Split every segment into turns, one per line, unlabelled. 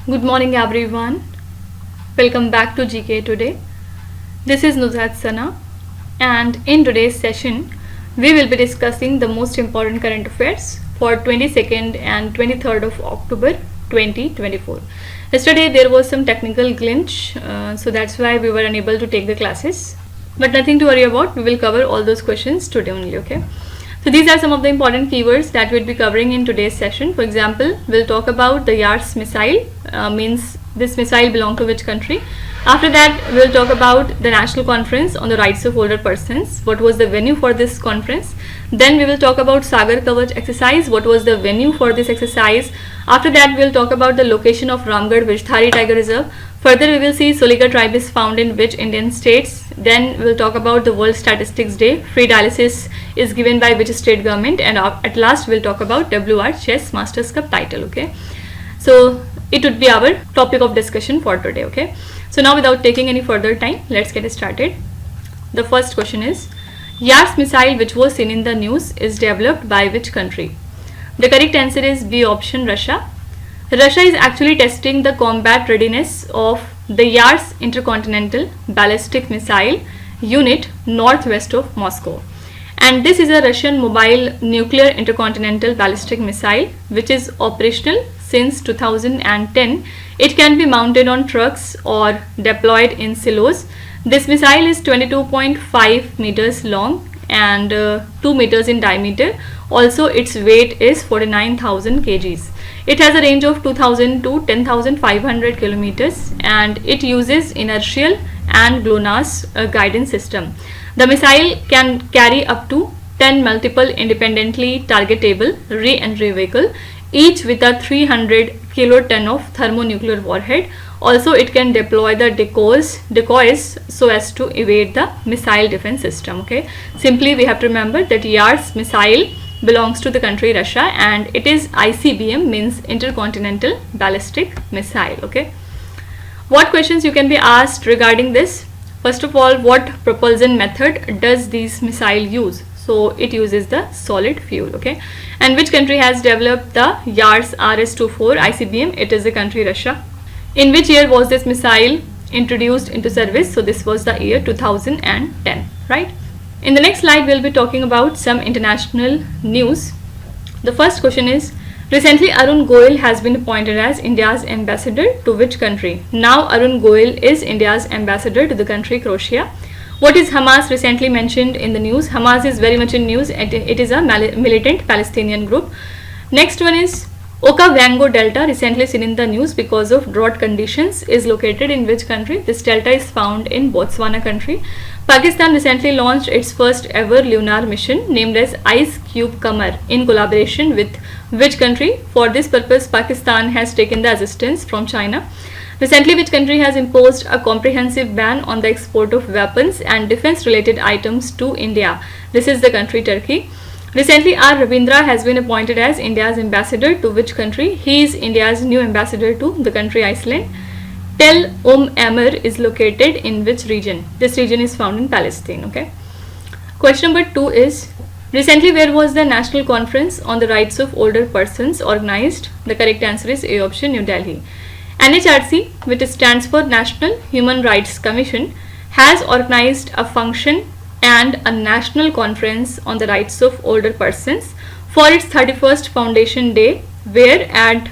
Good morning everyone. Welcome back to GK Today. This is Nuzhat Sana, and in today's session we will be discussing the most important current affairs for 22nd and 23rd of October 2024. Yesterday there was some technical glitch, so that's why we were unable to take the classes, but nothing to worry about. We will cover all those questions today only. Okay, so these are some of the important keywords that we'll be covering in today's session. For example, we'll talk about the Yars-Missile, means this missile belong to which country. After that, we'll talk about the National Conference on the Rights of Older Persons. What was the venue for this conference? Then we will talk about Sagar-Kavach-exercise. What was the venue for this exercise? After that, we'll talk about the location of Ramgarh-Vishdhari-Tiger-Reserve. Further, we will see Soliga-Tribe is found in which Indian states. Then we'll talk about the World Statistics Day. Free-dialysis is given by which state government? And at last, we'll talk about WR Chess Masters Cup title. Okay, so it would be our topic of discussion for today. Okay, so now without taking any further time, let's get started. The first question is, Yars-Missile, which was seen in the news, is developed by which country? The correct answer is B option, Russia. Russia is actually testing the combat readiness of the Yars intercontinental ballistic missile unit northwest of Moscow. And this is a Russian mobile nuclear intercontinental ballistic missile which is operational since 2010. It can be mounted on trucks or deployed in silos. This missile is 22.5 meters long and 2 meters in diameter. Also, its weight is 49,000 kgs. It has a range of 2,000 to 10,500 kilometers and it uses inertial and GLONASS guidance system. The missile can carry up to 10 multiple independently targetable re-entry vehicle, each with a 300 kiloton of thermonuclear warhead. Also, it can deploy the decoys so as to evade the missile defense system. Okay, simply we have to remember that Yars-Missile belongs to the country Russia and it is ICBM, means intercontinental ballistic missile. Okay, what questions you can be asked regarding this? First of all, what propulsion method does this missile use? So it uses the solid fuel. Okay, and which country has developed the Yars RS-24 ICBM? It is the country Russia. In which year was this missile introduced into service? So this was the year 2010, right? In the next slide, we'll be talking about some international news. The first question is, recently Arun Goel has been appointed as India's ambassador to which country? Now Arun Goel is India's ambassador to the country Croatia. What is Hamas recently mentioned in the news? Hamas is very much in news. It is a militant Palestinian group. Next one is, Okavango Delta, recently seen in the news because of drought conditions, is located in which country? This delta is found in Botswana country. Pakistan recently launched its first ever lunar mission named as Ice Cube Qamar in collaboration with which country? For this purpose, Pakistan has taken the assistance from China. Recently, which country has imposed a comprehensive ban on the export of weapons and defense related items to India? This is the country Turkey. Recently, R. Ravindra has been appointed as India's ambassador to which country? He is India's new ambassador to the country Iceland. Tel Amr is located in which region? This region is found in Palestine. Okay. Question number 2 is, recently where was the National Conference on the Rights of Older Persons organized? The correct answer is A option, New Delhi. NHRC, which stands for National Human Rights Commission, has organized a function and a national conference on the rights of older persons for its 31st foundation day, where at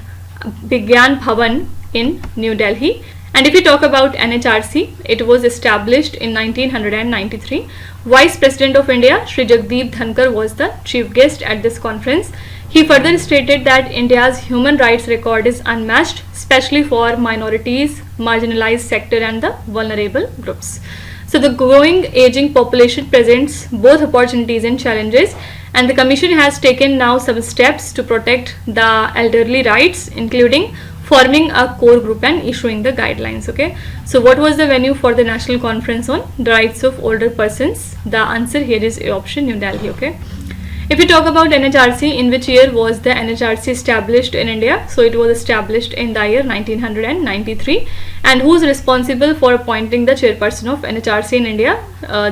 Vigyan Bhavan in New Delhi. And if we talk about NHRC, it was established in 1993. Vice President of India, Shri Jagdeep Dhankar, was the chief guest at this conference. He further stated that India's human rights record is unmatched, especially for minorities, marginalized sector and the vulnerable groups. So the growing aging population presents both opportunities and challenges, and the Commission has taken now some steps to protect the elderly rights, including forming a core group and issuing the guidelines. Okay, so what was the venue for the National Conference on the Rights of Older Persons? The answer here is A option, New Delhi. Okay, if we talk about NHRC, in which year was the NHRC established in India? So it was established in the year 1993. And who is responsible for appointing the chairperson of NHRC in India?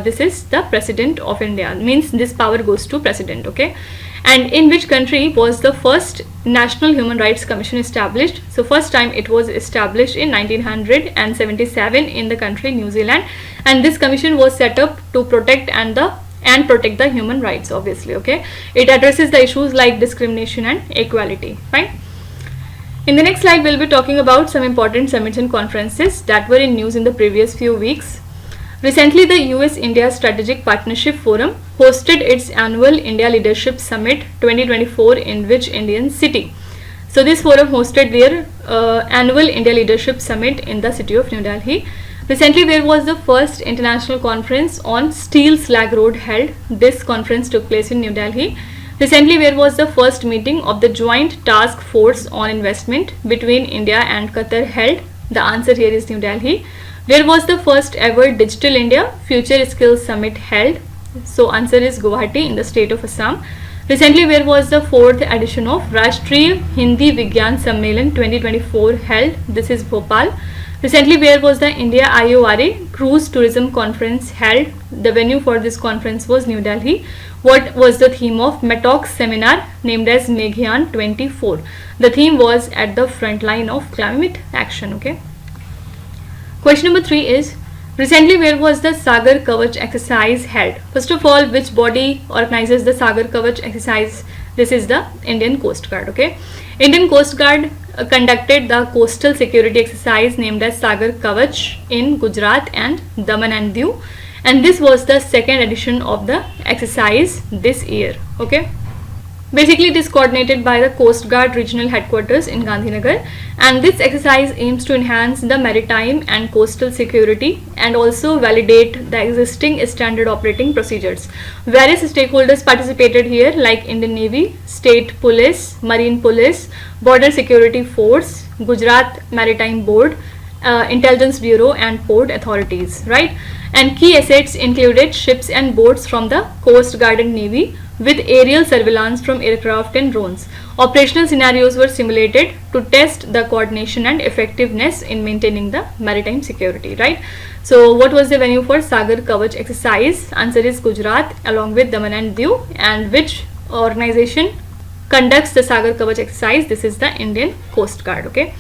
This is the President of India, means this power goes to President. Okay, And in which country was the first National Human Rights Commission established? So first time it was established in 1977 in the country New Zealand, and this commission was set up to protect protect the human rights, obviously. Okay, it addresses the issues like discrimination and equality. Fine. In the next slide, we'll be talking about some important summits and conferences that were in news in the previous few weeks. Recently, the US-India Strategic Partnership Forum hosted its annual India Leadership Summit 2024 in which Indian city? So this forum hosted their annual India Leadership Summit in the city of New Delhi. Recently, there was the first international conference on steel slag road held. This conference took place in New Delhi. Recently, there was the first meeting of the Joint Task Force on Investment between India and Qatar held. The answer here is New Delhi. Where was the first ever Digital India Future Skills Summit held? So answer is Guwahati in the state of Assam. Recently, where was the 4th edition of Rashtriya Hindi Vigyan Sammelan 2024 held? This is Bhopal. Recently, where was the India IORA Cruise Tourism Conference held? The venue for this conference was New Delhi. What was the theme of METOX seminar named as Meghyan 24? The theme was at the front line of climate action. Okay. Question number 3 is, recently where was the Sagar-Kavach-exercise held? First of all, which body organizes the Sagar-Kavach-exercise? This is the Indian Coast Guard. Okay, Indian Coast Guard conducted the coastal security exercise named as Sagar-Kavach in Gujarat and Daman and Diu, and this was the second edition of the exercise this year. Okay. Basically, it is coordinated by the Coast Guard Regional Headquarters in Gandhinagar, and this exercise aims to enhance the maritime and coastal security and also validate the existing standard operating procedures. Various stakeholders participated here like Indian Navy, State Police, Marine Police, Border Security Force, Gujarat Maritime Board, Intelligence Bureau and port authorities, right? And key assets included ships and boats from the Coast Guard and Navy, with aerial surveillance from aircraft and drones. Operational scenarios were simulated to test the coordination and effectiveness in maintaining the maritime security, right? So what was the venue for Sagar-Kavach exercise? Answer is Gujarat along with Daman and Diu. And which organization conducts the Sagar-Kavach exercise? This is the Indian Coast Guard. Okay.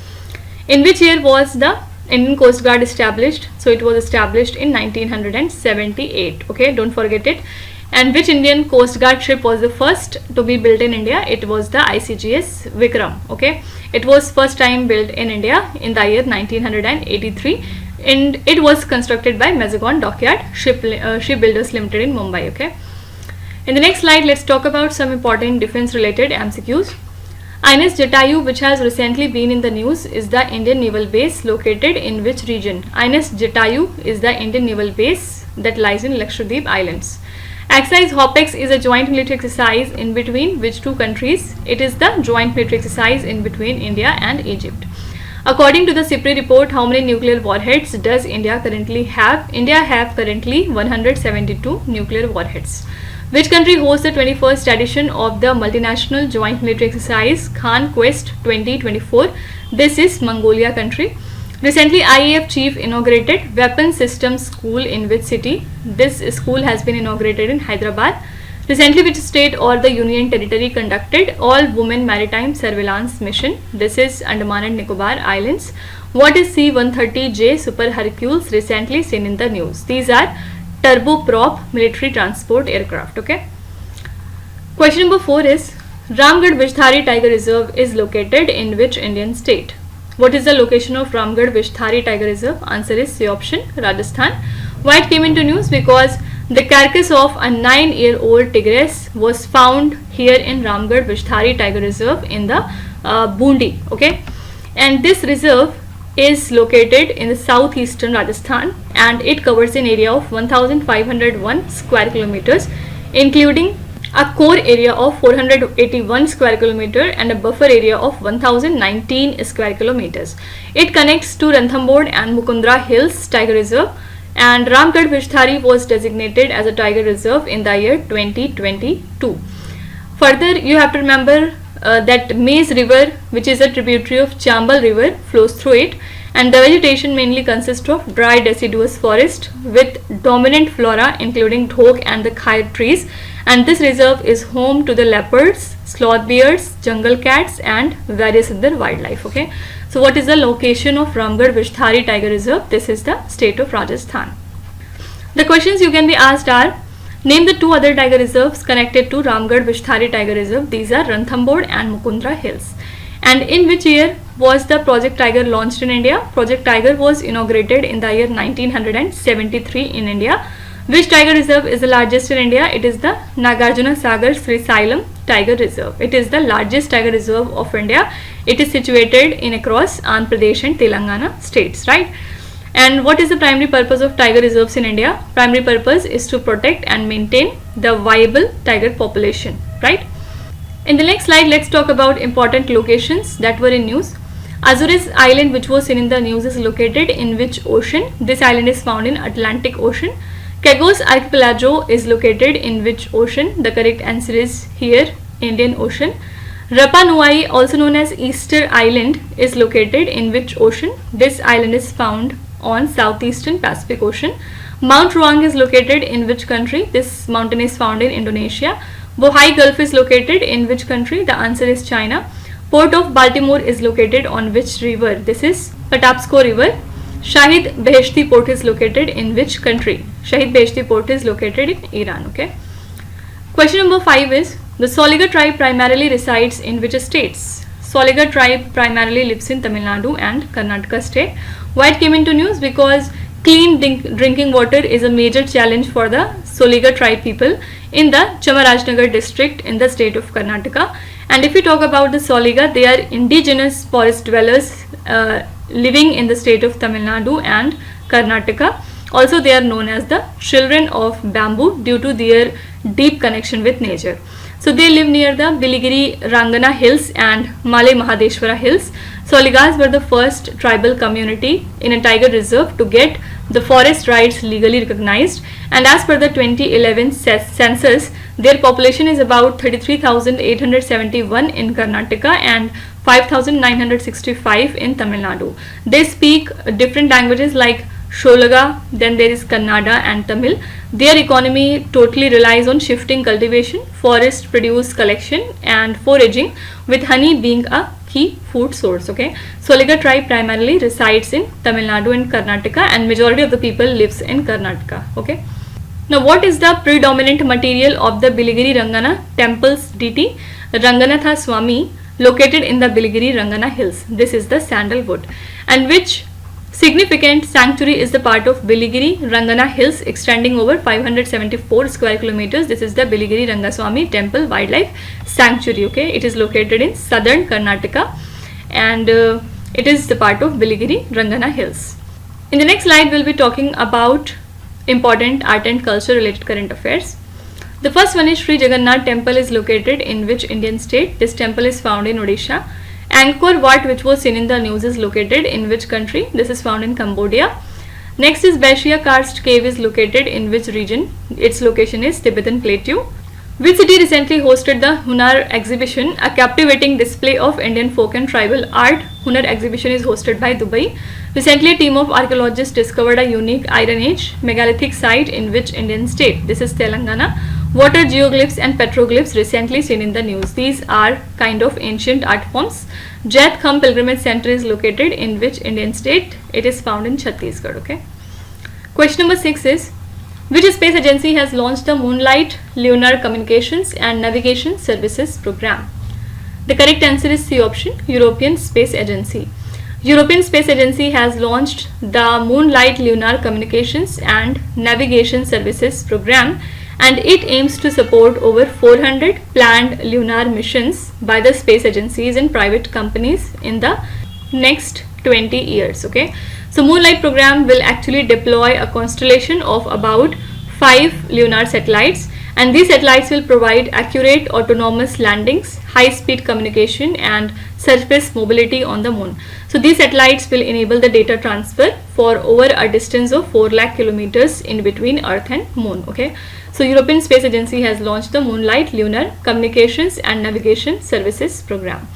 In which year was the Indian Coast Guard established? So it was established in 1978. Okay, don't forget it. And which Indian Coast Guard ship was the first to be built in India? It was the ICGS Vikram. Okay, it was first time built in India in the year 1983, and it was constructed by Mazagon Dockyard Shipbuilders Limited in Mumbai. Okay. In the next slide, let's talk about some important defense related MCQs. INS Jatayu, which has recently been in the news, is the Indian naval base located in which region? INS Jatayu is the Indian naval base that lies in Lakshadweep Islands. Exercise HOPEX is a joint military exercise in between which two countries? It is the joint military exercise in between India and Egypt. According to the CIPRI report, how many nuclear warheads does India currently have? India have currently 172 nuclear warheads. Which country hosts the 21st edition of the multinational joint military exercise Khan Quest 2024? This is Mongolia country. Recently, IAF chief inaugurated Weapon Systems School in which city? This school has been inaugurated in Hyderabad. Recently, which state or the Union Territory conducted all-women maritime surveillance mission? This is Andaman and Nicobar Islands. What is C-130J Super Hercules recently seen in the news? These are turboprop military transport aircraft. Okay. Question number 4 is, Ramgarh-Vishdhari-Tiger-Reserve is located in which Indian state? What is the location of Ramgarh-Vishdhari-Tiger-Reserve? Answer is C option, Rajasthan. Why it came into news? Because the carcass of a 9-year-old tigress was found here in Ramgarh-Vishdhari-Tiger-Reserve in the Bundi. Okay, and this reserve is located in the southeastern Rajasthan, and it covers an area of 1501 square kilometers, including a core area of 481 square kilometer and a buffer area of 1019 square kilometers. It connects to Ranthambore and Mukundra Hills Tiger Reserve, and Ramgarh-Vishdhari was designated as a tiger reserve in the year 2022. Further, you have to remember that Maize River, which is a tributary of Chambal River, flows through it, and the vegetation mainly consists of dry deciduous forest with dominant flora including dhok and the khair trees, and this reserve is home to the leopards, sloth bears, jungle cats and various other wildlife. Okay, so what is the location of Ramgarh-Vishdhari-Tiger-Reserve? This is the state of Rajasthan. The questions you can be asked are, name the two other tiger reserves connected to Ramgarh-Vishdhari-Tiger-Reserve. These are Ranthambore and Mukundra Hills. And in which year was the Project Tiger launched in India? Project Tiger was inaugurated in the year 1973 in India. Which tiger reserve is the largest in India? It is the Nagarjuna Sagar Srisailam Tiger Reserve. It is the largest tiger reserve of India. It is situated in across Andhra Pradesh and Telangana states, right? And what is the primary purpose of tiger reserves in India? Primary purpose is to protect and maintain the viable tiger population, right? In the next slide, let's talk about important locations that were in news. Azores Island, which was seen in the news, is located in which ocean? This island is found in Atlantic Ocean. Caigos Archipelago is located in which ocean? The correct answer is here, Indian Ocean. Rapa Nui, also known as Easter Island, is located in which ocean? This island is found on southeastern Pacific Ocean. Mount Ruang is located in which country? This mountain is found in Indonesia. Bohai Gulf is located in which country? The answer is China. Port of Baltimore is located on which river? This is Patapsco River. Shahid Beheshti Port is located in which country? Shahid Beheshti Port is located in Iran. Okay. Question number 5 is, the Soliga-Tribe primarily resides in which states? Soliga-Tribe primarily lives in Tamil Nadu and Karnataka state. Why it came into news? Because clean drinking water is a major challenge for the Soliga-Tribe people in the Chamarajnagar district in the state of Karnataka. And if we talk about the Soliga, they are indigenous forest dwellers living in the state of Tamil Nadu and Karnataka. Also, they are known as the children of bamboo due to their deep connection with nature. So they live near the Biligiri Rangana Hills and Malay Mahadeshwara Hills. Soligas were the first tribal community in a tiger reserve to get the forest rights legally recognized, and as per the 2011 census, their population is about 33,871 in Karnataka and 5,965 in Tamil Nadu. They speak different languages like Sholaga, then there is Kannada and Tamil. Their economy totally relies on shifting cultivation, forest produce collection and foraging, with honey being a key food source. Okay, Soliga tribe primarily resides in Tamil Nadu and Karnataka, and majority of the people lives in Karnataka. Okay, now what is the predominant material of the Biligiri Rangana temple's deity Ranganatha Swami located in the Biligiri Rangana hills? This is the sandalwood. And which significant sanctuary is the part of Biligiri Rangana hills extending over 574 square kilometers? This is the Biligiri Rangaswamy Temple Wildlife Sanctuary. Okay, it is located in southern Karnataka and it is the part of Biligiri Rangana hills. In the next slide, we'll be talking about important art and culture related current affairs. The first one is Sri Jagannath Temple is located in which Indian state? This temple is found in Odisha. Angkor Wat, which was seen in the news, is located in which country? This is found in Cambodia. Next is Baishya Karst Cave is located in which region? Its location is Tibetan Plateau. Which city recently hosted the Hunar exhibition, a captivating display of Indian folk and tribal art? Hunar exhibition is hosted by Dubai. Recently, a team of archaeologists discovered a unique Iron Age megalithic site in which Indian state? This is Telangana. What are geoglyphs and petroglyphs recently seen in the news? These are kind of ancient art forms. Jaith Kham Pilgrimage Center is located in which Indian state? It is found in Chhattisgarh. Okay. Question number 6 is, which space agency has launched the Moonlight-Lunar-Communications and Navigation Services program? The correct answer is C option, European Space Agency. European Space Agency has launched the Moonlight-Lunar-Communications and Navigation Services program, and it aims to support over 400 planned lunar missions by the space agencies and private companies in the next 20 years. Okay, so Moonlight program will actually deploy a constellation of about 5 lunar satellites, and these satellites will provide accurate autonomous landings, high speed communication and surface mobility on the moon. So these satellites will enable the data transfer for over a distance of 4 lakh kilometers in between Earth and Moon. Okay, so European Space Agency has launched the Moonlight Lunar Communications and Navigation Services program.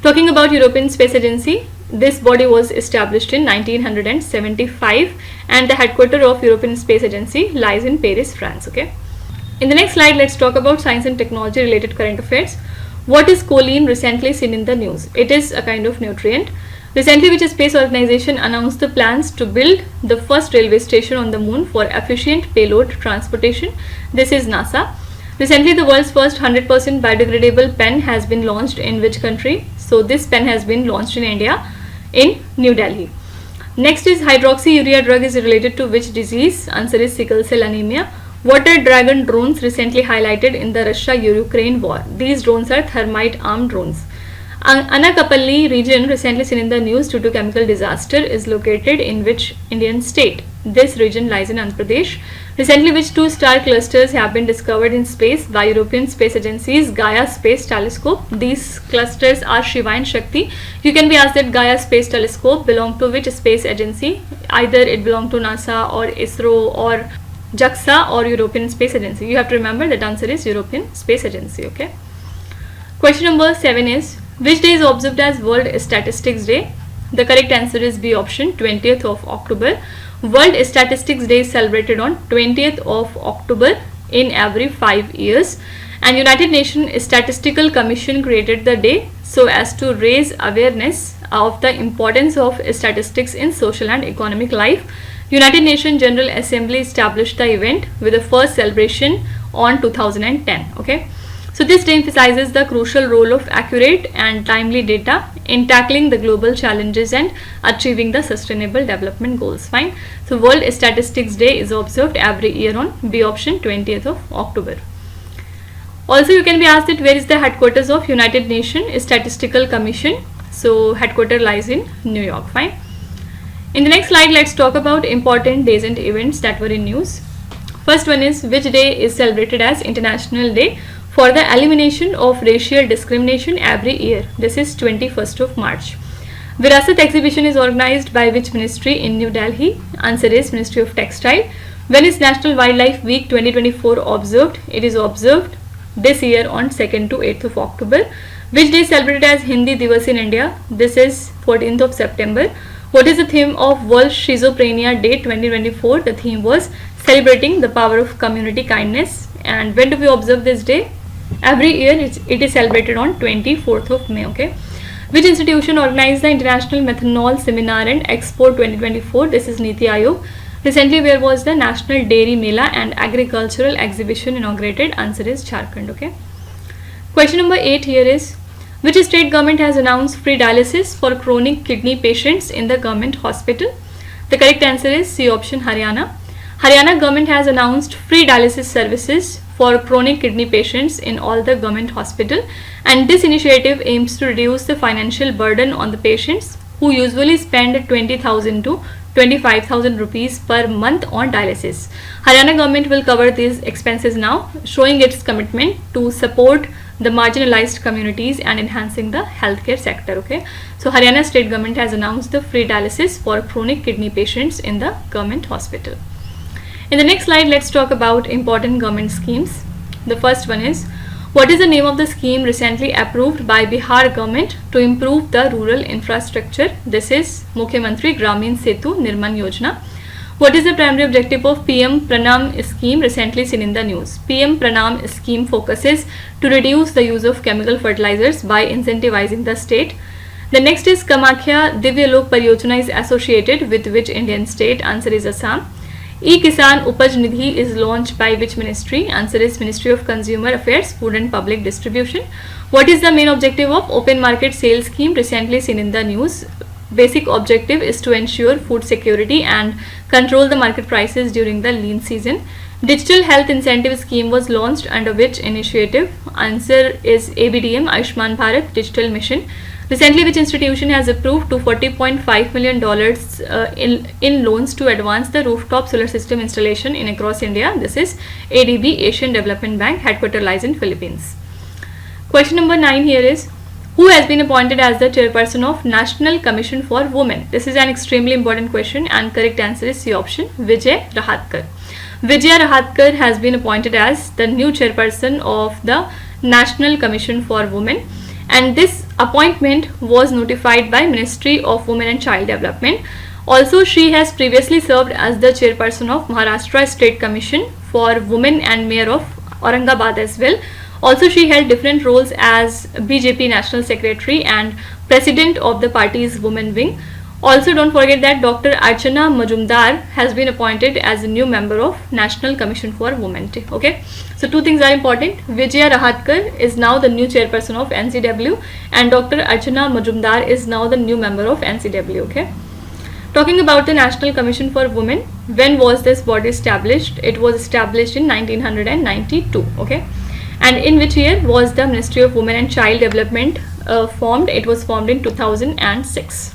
Talking about European Space Agency, this body was established in 1975 and the headquarters of European Space Agency lies in Paris, France. Okay. In the next slide, let's talk about science and technology related current affairs. What is choline recently seen in the news? It is a kind of nutrient. Recently, which space organization announced the plans to build the first railway station on the moon for efficient payload transportation? This is NASA. Recently, the world's first 100% biodegradable pen has been launched in which country? So, this pen has been launched in India, in New Delhi. Next is hydroxyurea drug is related to which disease? Answer is sickle cell anemia. Water dragon drones recently highlighted in the Russia-Ukraine war. These drones are thermite armed drones. Anakapalli region recently seen in the news due to chemical disaster is located in which Indian state? This region lies in Andhra Pradesh. Recently, which two star clusters have been discovered in space by European Space Agency's Gaia Space Telescope? These clusters are Shiva and Shakti. You can be asked that Gaia Space Telescope belong to which space agency? Either it belong to NASA or ISRO or JAXA or European Space Agency. You have to remember that answer is European Space Agency. Okay. Question number 7 is, which day is observed as World Statistics Day? The correct answer is B option, 20th of October. World Statistics Day is celebrated on 20th of October in every 5 years. And United Nations Statistical Commission created the day so as to raise awareness of the importance of statistics in social and economic life. United Nations General Assembly established the event with the first celebration on 2010. Okay. So this day emphasizes the crucial role of accurate and timely data in tackling the global challenges and achieving the sustainable development goals. Fine. So World Statistics Day is observed every year on B option, 20th of October. Also, you can be asked that where is the headquarters of United Nations Statistical Commission? So headquarters lies in New York. Fine. In the next slide, let's talk about important days and events that were in news. First one is, which day is celebrated as International Day for the elimination of racial discrimination every year? This is 21st of March. Virasat exhibition is organized by which ministry in New Delhi? Answer is Ministry of Textile. When is National Wildlife Week 2024 observed? It is observed this year on 2nd to 8th of October. Which day is celebrated as Hindi Divas in India? This is 14th of September. What is the theme of World Schizophrenia Day 2024? The theme was celebrating the power of community kindness. And when do we observe this day? Every year it is celebrated on 24th of May. Okay. Which institution organized the International Methanol Seminar and Expo 2024? This is Niti Aayog. Recently, where was the National Dairy Mela and Agricultural Exhibition inaugurated? Answer is Jharkhand. Okay. Question number 8 here is, which state government has announced free dialysis for chronic kidney patients in the government hospital? The correct answer is C option, Haryana. Haryana government has announced free dialysis services for chronic kidney patients in all the government hospital, and this initiative aims to reduce the financial burden on the patients who usually spend 20,000 to 25,000 rupees per month on dialysis. Haryana government will cover these expenses now, showing its commitment to support the marginalized communities and enhancing the healthcare sector. Okay, so Haryana state government has announced the free dialysis for chronic kidney patients in the government hospital. In the next slide, let's talk about important government schemes. The first one is, what is the name of the scheme recently approved by Bihar government to improve the rural infrastructure? This is Mukhyamantri Gramin Setu Nirman Yojana. What is the primary objective of PM Pranam scheme recently seen in the news? PM Pranam scheme focuses to reduce the use of chemical fertilizers by incentivizing the state. The next is Kamakhya Divya Lok Pariyojana is associated with which Indian state? Answer is Assam. E-Kisan Upaj Nidhi is launched by which ministry? Answer is Ministry of Consumer Affairs, Food and Public Distribution. What is the main objective of Open Market Sales Scheme recently seen in the news? Basic objective is to ensure food security and control the market prices during the lean season. Digital Health Incentive Scheme was launched under which initiative? Answer is ABDM, Ayushman Bharat Digital Mission. Recently, which institution has approved to $40.5 million in loans to advance the rooftop solar system installation in across India? This is ADB, Asian Development Bank, headquarters lies in Philippines. Question number 9 here is, who has been appointed as the chairperson of National Commission for Women? This is an extremely important question and correct answer is C option, Vijay Rahatkar. Vijay Rahatkar has been appointed as the new chairperson of the National Commission for Women, and this appointment was notified by Ministry of Women and Child Development. Also, she has previously served as the chairperson of Maharashtra State Commission for Women and Mayor of Aurangabad as well. Also, she held different roles as BJP National Secretary and President of the party's Women Wing. Also, don't forget that Dr. Archana Majumdar has been appointed as a new member of National Commission for Women. Okay, so two things are important. Vijaya Rahatkar is now the new chairperson of NCW, and Dr. Archana Majumdar is now the new member of NCW. Okay. Talking about the National Commission for Women, when was this body established? It was established in 1992. Okay, and in which year was the Ministry of Women and Child Development formed? It was formed in 2006.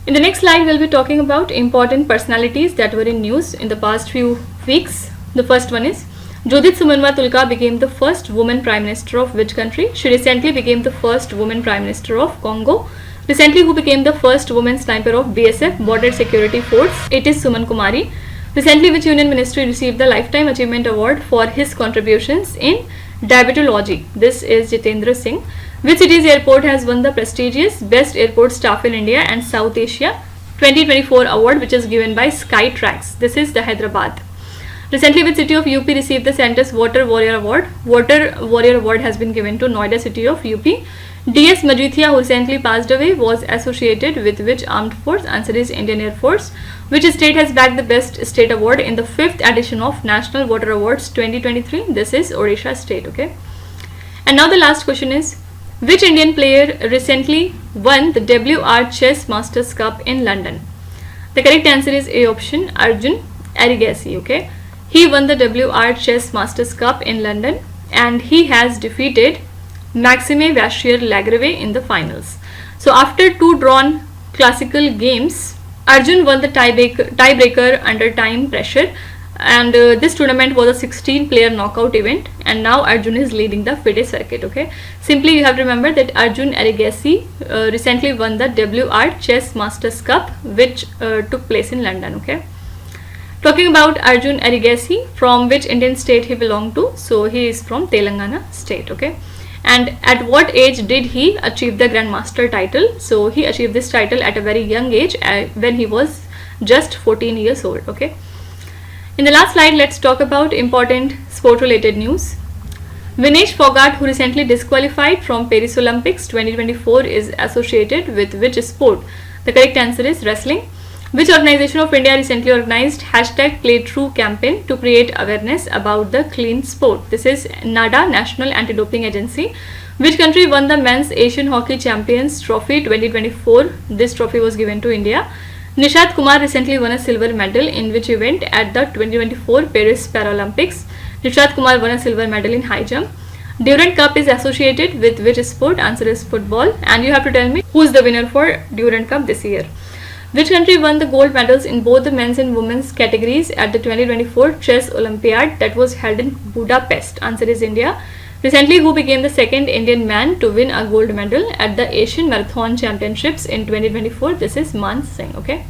In the next slide, we'll be talking about important personalities that were in news in the past few weeks. The first one is Judith Sumanwa Tulka became the first woman Prime Minister of which country? She recently became the first woman Prime Minister of Congo. Recently, who became the first woman sniper of BSF, Border Security Force? It is Suman Kumari. Recently, which Union Ministry received the Lifetime Achievement Award for his contributions in diabetology? This is Jitendra Singh. Which city's airport has won the prestigious Best Airport Staff in India and South Asia 2024 award, which is given by Skytrax? This is the Hyderabad. Recently, which city of UP received the Centre's Water Warrior Award? Water Warrior Award has been given to Noida city of UP. DS Majithia, who recently passed away, was associated with which armed force? Answer is Indian Air Force. Which state has bagged the Best State Award in the 5th edition of National Water Awards 2023? This is Odisha State. Okay. And now the last question is, which Indian player recently won the WR Chess Masters Cup in London? The correct answer is A option, Arjun Erigaisi. Okay, he won the WR Chess Masters Cup in London and he has defeated Maxime Vachier-Lagrave in the finals. So after two drawn classical games, Arjun won the tiebreaker under time pressure, and this tournament was a 16-player knockout event, and now Arjun is leading the FIDE circuit. Okay, simply you have to remember that Arjun Erigaisi recently won the WR Chess Masters Cup, which took place in London. Okay, talking about Arjun Erigaisi, from which Indian state he belonged to? So he is from Telangana state. Okay, and at what age did he achieve the Grandmaster title? So he achieved this title at a very young age, when he was just 14 years old. Okay. In the last slide, let's talk about important sport related news. Vinesh Fogart, who recently disqualified from Paris Olympics 2024, is associated with which sport? The correct answer is wrestling. Which organization of India recently organized #PlayTrue campaign to create awareness about the clean sport? This is NADA, National Anti-Doping Agency. Which country won the Men's Asian Hockey Champions Trophy 2024? This trophy was given to India. Nishad Kumar recently won a silver medal in which event at the 2024 Paris Paralympics? Nishad Kumar won a silver medal in high jump. Durand Cup is associated with which sport? Answer is football. And you have to tell me who is the winner for Durand Cup this year. Which country won the gold medals in both the men's and women's categories at the 2024 Chess Olympiad that was held in Budapest? Answer is India. Recently, who became the second Indian man to win a gold medal at the Asian Marathon Championships in 2024? This is Man Singh. Okay.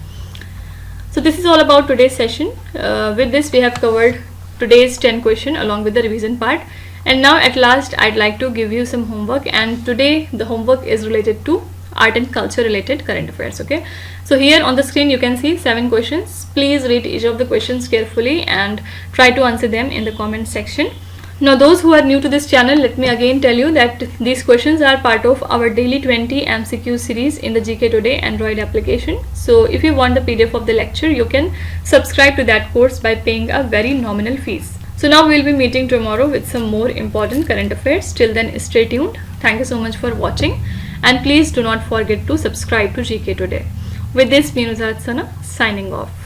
So this is all about today's session. With this, we have covered today's 10 question along with the revision part. And now at last, I'd like to give you some homework. And today, the homework is related to art and culture related current affairs. Okay. So here on the screen, you can see 7 questions. Please read each of the questions carefully and try to answer them in the comment section. Now those who are new to this channel, let me again tell you that these questions are part of our daily 20 MCQ series in the GK Today Android application. So if you want the PDF of the lecture, you can subscribe to that course by paying a very nominal fees. So now we will be meeting tomorrow with some more important current affairs. Till then, stay tuned. Thank you so much for watching, and please do not forget to subscribe to GK Today. With this, me Nuzhat Sana signing off.